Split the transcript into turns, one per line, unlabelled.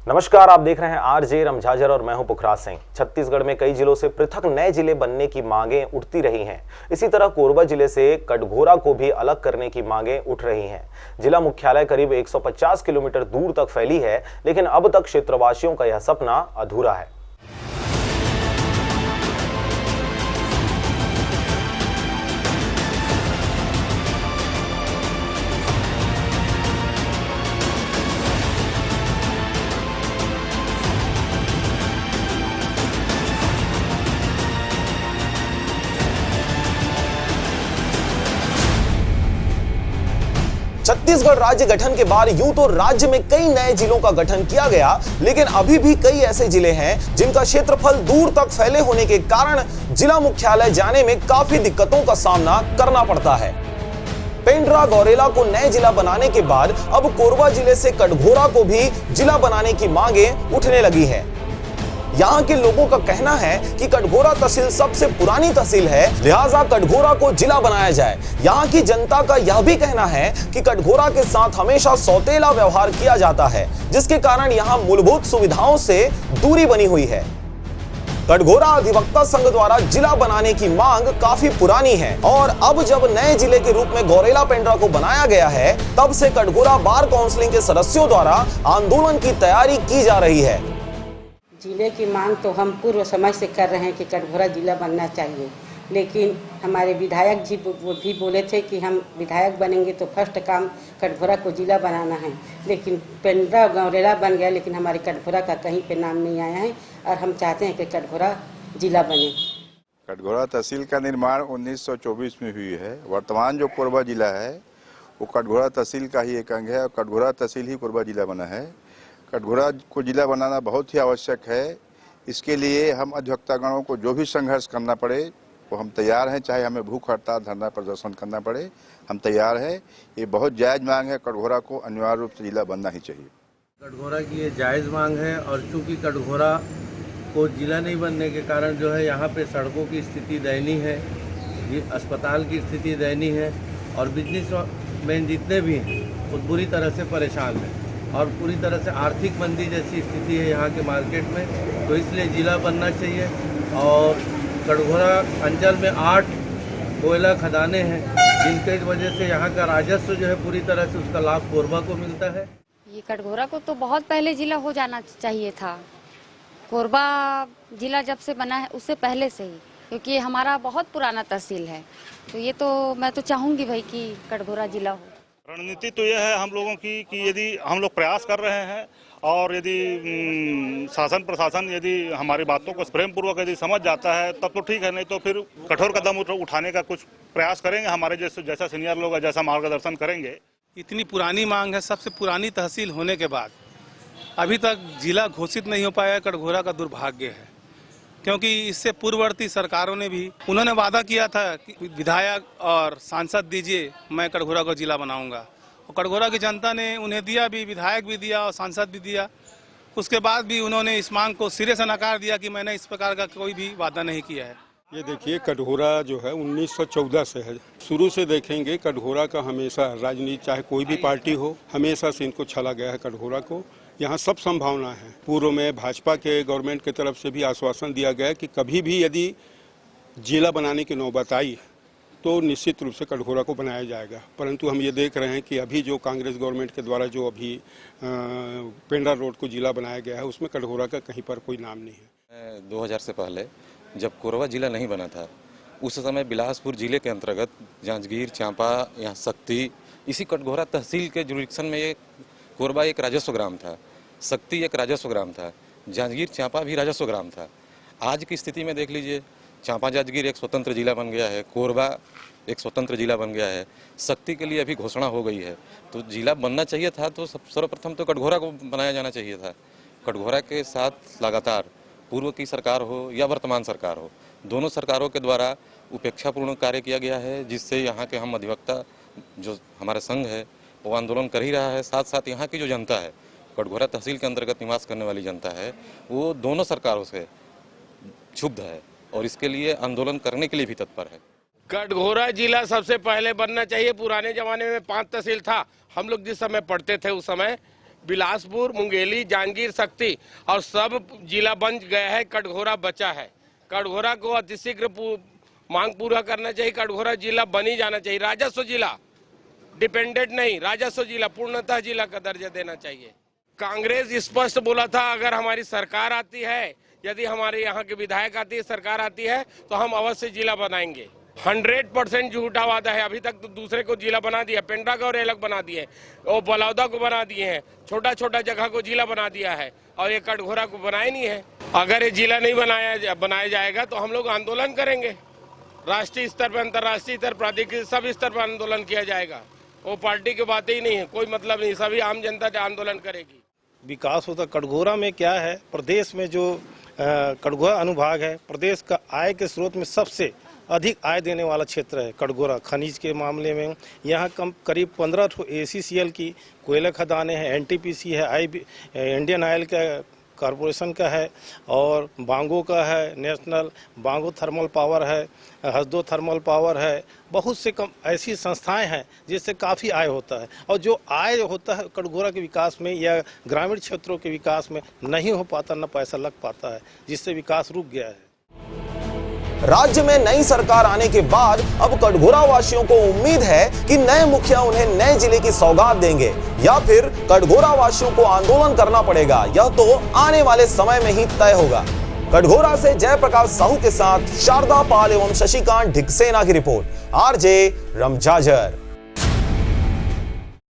नमस्कार, आप देख रहे हैं आरजे रमझाझर और मैं हूं पुखराज सिंह। छत्तीसगढ़ में कई जिलों से पृथक नए जिले बनने की मांगें उठती रही हैं। इसी तरह कोरबा जिले से कटघोरा को भी अलग करने की मांगें उठ रही हैं। जिला मुख्यालय करीब 150 किलोमीटर दूर तक फैली है, लेकिन अब तक क्षेत्रवासियों का यह सपना अधूरा है। छत्तीसगढ़ राज्य गठन के बाद यूं तो राज्य में कई नए जिलों का गठन किया गया, लेकिन अभी भी कई ऐसे जिले हैं जिनका क्षेत्रफल दूर तक फैले होने के कारण जिला मुख्यालय जाने में काफी दिक्कतों का सामना करना पड़ता है। पेंड्रा गौरेला को नए जिला बनाने के बाद अब कोरबा जिले से कटघोरा को भी जिला बनाने की मांगें उठने लगी है। यहाँ के लोगों का कहना है कि कटघोरा तहसील सबसे पुरानी तहसील है, लिहाजा कटघोरा को जिला बनाया जाए। यहाँ की जनता का यह भी कहना है कि कटघोरा के साथ हमेशा सौतेला व्यवहार किया जाता है, जिसके कारण यहाँ मूलभूत सुविधाओं से दूरी बनी हुई है। कटघोरा अधिवक्ता संघ द्वारा जिला बनाने की मांग काफी पुरानी है और अब जब नए जिले के रूप में गौरेला पेंड्रा को बनाया गया है, तब से कटघोरा बार काउंसिलिंग के सदस्यों द्वारा आंदोलन की तैयारी की जा रही है।
जिले की मांग तो हम पूर्व समय से कर रहे हैं कि कटघोरा जिला बनना चाहिए, लेकिन हमारे विधायक जी भी बोले थे कि हम विधायक बनेंगे तो फर्स्ट काम कटघोरा को जिला बनाना है। लेकिन पेंड्रा गौरेला बन गया, लेकिन हमारे कटघोरा का कहीं पे नाम नहीं आया है और हम चाहते हैं कि कटघोरा जिला बने।
कटघोरा तहसील का निर्माण 1924 में हुई है। वर्तमान जो कोरबा जिला है वो कटघोरा तहसील का ही एक अंग है और कटघोरा तहसील ही कोरबा जिला बना है। कटघोरा को जिला बनाना बहुत ही आवश्यक है। इसके लिए हम अधिवक्तागणों को जो भी संघर्ष करना पड़े वो हम तैयार हैं, चाहे हमें भूख हड़ताल धरना प्रदर्शन करना पड़े, हम तैयार हैं। ये बहुत जायज़ मांग है, कटघोरा को अनिवार्य रूप से जिला बनना ही चाहिए।
कटघोरा की ये जायज़ मांग है और चूँकि कटघोरा को जिला नहीं बनने के कारण जो है यहाँ पे सड़कों की स्थिति दयनीय है, ये अस्पताल की स्थिति दयनीय है और बिजनेसमैन जितने भी हैं वो बुरी तरह से परेशान हैं और पूरी तरह से आर्थिक मंदी जैसी स्थिति है यहाँ के मार्केट में। तो इसलिए जिला बनना चाहिए। और कटघोरा अंचल में 8 कोयला खदानें हैं, जिनके वजह से यहाँ का राजस्व जो है पूरी तरह से उसका लाभ कोरबा को मिलता है।
ये कटघोरा को तो बहुत पहले जिला हो जाना चाहिए था। कोरबा जिला जब से बना है उससे पहले से ही, क्योंकि ये हमारा बहुत पुराना तहसील है। तो ये तो मैं तो चाहूँगी भाई कि कटघोरा जिला हो।
रणनीति तो यह है हम लोगों की कि यदि हम लोग प्रयास कर रहे हैं और यदि शासन प्रशासन यदि हमारी बातों को प्रेम पूर्वक यदि समझ जाता है तब तो ठीक है, नहीं तो फिर कठोर कदम उठाने का कुछ प्रयास करेंगे। हमारे जैसा सीनियर लोग जैसा मार्गदर्शन करेंगे।
इतनी पुरानी मांग है, सबसे पुरानी तहसील होने के बाद अभी तक जिला घोषित नहीं हो पाया। कटघोरा का दुर्भाग्य है, क्योंकि इससे पूर्ववर्ती सरकारों ने भी उन्होंने वादा किया था कि विधायक और सांसद दीजिए, मैं कटघोरा को जिला बनाऊंगा। और कटघोरा की जनता ने उन्हें दिया भी, विधायक भी दिया और सांसद भी दिया। उसके बाद भी उन्होंने इस मांग को सिरे से नकार दिया कि मैंने इस प्रकार का कोई भी वादा नहीं किया है।
ये देखिए, कटघोरा जो है 1914 से है। शुरू से देखेंगे कटघोरा का हमेशा राजनीति, चाहे कोई भी पार्टी हो, हमेशा से इनको छला गया है कटघोरा को। यहाँ सब संभावना है। पूर्व में भाजपा के गवर्नमेंट की तरफ से भी आश्वासन दिया गया कि कभी भी यदि जिला बनाने की नौबत आई तो निश्चित रूप से कटघोरा को बनाया जाएगा। परंतु हम ये देख रहे हैं कि अभी जो कांग्रेस गवर्नमेंट के द्वारा जो अभी पेंड्रा रोड को जिला बनाया गया है, उसमें कटघोरा का कहीं पर कोई नाम नहीं है।
2000 से पहले जब कोरबा जिला नहीं बना था, उस समय बिलासपुर जिले के अंतर्गत जांजगीर, चांपा, यहाँ शक्ति, इसी कटघोरा तहसील के जुरिक्शन में ये कोरबा एक राजस्व ग्राम था, शक्ति एक राजस्व ग्राम था, जांजगीर चांपा भी राजस्व ग्राम था। आज की स्थिति में देख लीजिए, चांपा जांजगीर एक स्वतंत्र जिला बन गया है, कोरबा एक स्वतंत्र जिला बन गया है, शक्ति के लिए अभी घोषणा हो गई है। तो जिला बनना चाहिए था तो सर्वप्रथम तो कटघोरा को बनाया जाना चाहिए था। कटघोरा के साथ लगातार पूर्व की सरकार हो या वर्तमान सरकार हो, दोनों सरकारों के द्वारा उपेक्षापूर्ण कार्य किया गया है, जिससे यहाँ के हम अधिवक्ता जो हमारा संघ है वो आंदोलन कर ही रहा है। साथ साथ यहाँ की जो जनता है, कटघोरा तहसील के अंतर्गत निवास करने वाली जनता है, वो दोनों सरकारों से क्षुब्ध है और इसके लिए आंदोलन करने के लिए भी तत्पर है।
कटघोरा जिला सबसे पहले बनना चाहिए। पुराने जमाने में 5 तहसील था। हम लोग जिस समय पढ़ते थे उस समय बिलासपुर, मुंगेली, जांजगीर, शक्ति और सब जिला बन गया है, कटघोरा बचा है। कटघोरा को अतिशीघ्र मांग पूरा करना चाहिए। कटघोरा जिला बनी जाना चाहिए, राजस्व जिला, डिपेंडेंट नहीं, राजस्व जिला, पूर्णतः जिला का दर्जा देना चाहिए। कांग्रेस स्पष्ट बोला था अगर हमारी सरकार आती है, यदि हमारे यहाँ के विधायक आती है, सरकार आती है तो हम अवश्य जिला बनाएंगे। 100% झूठा वादा है। अभी तक तो दूसरे को जिला बना दिया, पेंड्रा को रेलक बना दिए, वो बलौदा को बना दिए हैं, छोटा छोटा जगह को जिला बना दिया है और ये कटघोरा को बनाया नहीं है। अगर ये जिला नहीं बनाया जाएगा तो हम लोग आंदोलन करेंगे। राष्ट्रीय स्तर पर, अंतर्राष्ट्रीय स्तर, प्राधिकृत सब स्तर पर आंदोलन किया जाएगा। वो पार्टी की बातें ही नहीं है, कोई मतलब नहीं, सभी आम जनता आंदोलन करेगी।
विकास होता कटघोरा में क्या है, प्रदेश में जो कटघोरा अनुभाग है, प्रदेश का आय के स्रोत में सबसे अधिक आय देने वाला क्षेत्र है कटघोरा। खनिज के मामले में यहाँ करीब 15 ACCL की कोयला खदानें हैं, NTPC है, इंडियन ऑयल का कॉरपोरेशन का है और बांगो का है, नेशनल बांगो थर्मल पावर है, हसदो थर्मल पावर है। बहुत से कम ऐसी संस्थाएं हैं जिससे काफ़ी आय होता है और जो आय होता है कटघोरा के विकास में या ग्रामीण क्षेत्रों के विकास में नहीं हो पाता, न पैसा लग पाता है, जिससे विकास रुक गया है।
राज्य में नई सरकार आने के बाद अब कटघोरा वासियों को उम्मीद है कि नए मुखिया उन्हें नए जिले की सौगात देंगे या फिर कटघोरा वासियों को आंदोलन करना पड़ेगा, यह तो आने वाले समय में ही तय होगा। कटघोरा से जयप्रकाश साहू के साथ शारदा पाल एवं शशिकांत ढिकसेना की रिपोर्ट। RJ रमजाजर।